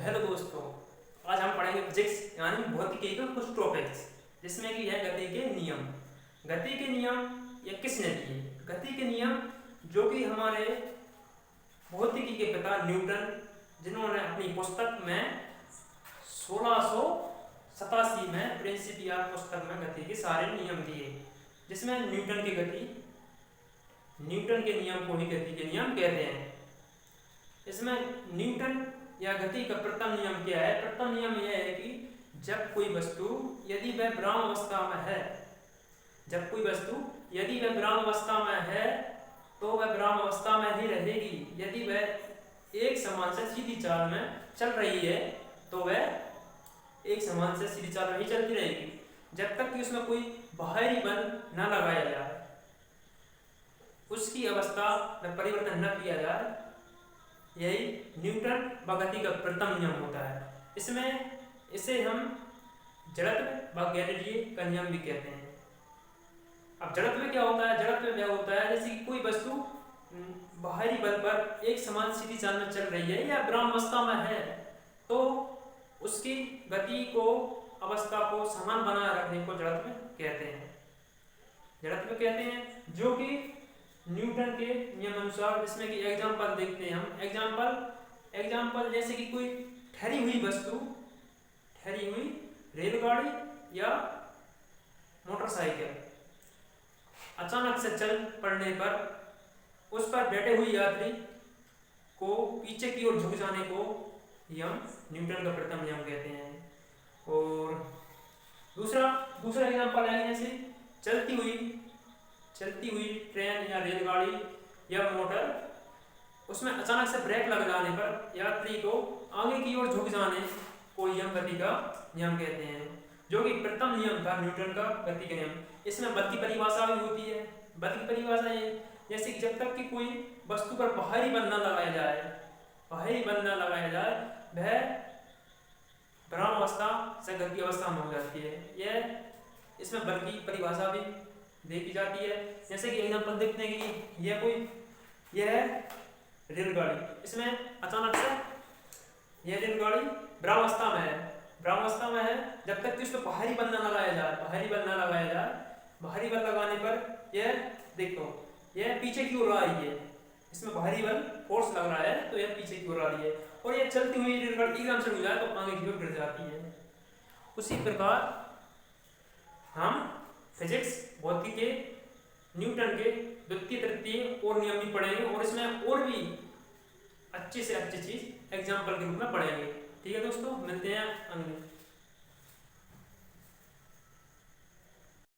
Hello दोस्तों, आज हम पढ़ेंगे फिजिक्स यानी भौतिकी के कुछ टॉपिक्स, जिसमें कि है गति के नियम। गति के नियम ये किसने दिए? गति के नियम जो कि हमारे भौतिकी के पिता न्यूटन, जिन्होंने अपनी पुस्तक में 1687 में प्रिंसिपिया पुस्तक में गति के सारे नियम दिए, जिसमें न्यूटन के नियम को ही गति के नियम कहते हैं। इसमें न्यूटन या गति का प्रथम नियम क्या है? प्रथम नियम यह है कि जब कोई वस्तु यदि वह ब्रह्मावस्था में है तो वह ब्रह्मावस्था में ही रहेगी। यदि वह एक समान से सीधी चाल में चल रही है तो वह एक समान से सीधी चाल में ही चलती रहेगी, जब तक कि उसमें कोई बाहरी बल न लगाया जाए, उसकी अवस्था में परिवर्तन न किया जाए। यही न्यूटन व गति का प्रथम नियम होता है। इसे हम जड़त्व व गैलीलियो का नियम भी कहते हैं। अब जड़त्व क्या होता है? जड़त्व क्या होता है? जैसे कि कोई वस्तु बाहरी बल पर एक समान सीधी चाल में चल रही है या ब्रह्मावस्था में है, तो उसकी गति को, अवस्था को समान बनाए रखने को जड़त्व कहते हैं, जो कि न्यूटन के नियम अनुसार। जिसमें कि एग्जाम्पल देखते हैं हम। एग्जाम्पल जैसे कि कोई ठहरी हुई रेलगाड़ी या मोटरसाइकिल अचानक से चल पड़ने पर उस पर बैठे हुए यात्री को पीछे की ओर झुक जाने को हम न्यूटन का प्रथम नियम कहते हैं। और दूसरा एग्जाम्पल है जैसे चलती हुई ट्रेन या रेलगाड़ी या मोटर, उसमें अचानक से ब्रेक लग जाने पर यात्री को आगे की ओर झुक जाने को हम गति का नियम कहते हैं, जो कि प्रथम नियम था न्यूटन का गति का नियम। इसमें बल की परिभाषा भी होती है। बल की परिभाषा ये जैसे कि जब तक कि कोई वस्तु पर बाहरी बल न लगाया जाए वह ब्रह्मावस्था से गति अवस्था में हो जाती है। इसमें बल की परिभाषा भी देखी जाती है। जैसे कि एग्जांपल देखते हैं कि यह है रेलगाड़ी। इसमें अचानक से यह रेलगाड़ी ब्रह्मावस्था में है जब तक कि उस पर बाहरी बल न लगाया जाए। बाहरी बल लगाने पर यह पीछे की ओर आ रही है। इसमें बाहरी बल फोर्स लग रहा है तो यह पीछे की ओर आ रही है, और यह चलती हुई रेलगाड़ी एकदम से हो जाए तो आगे की ओर गिर जाती है। उसी प्रकार हम फिजिक्स भौतिकी के न्यूटन के द्वितीय तृतीय और नियम भी पढ़ेंगे, और इसमें और भी अच्छी से अच्छी चीज एग्जाम्पल के रूप में पढ़ेंगे। ठीक है दोस्तों, मिलते हैं अगले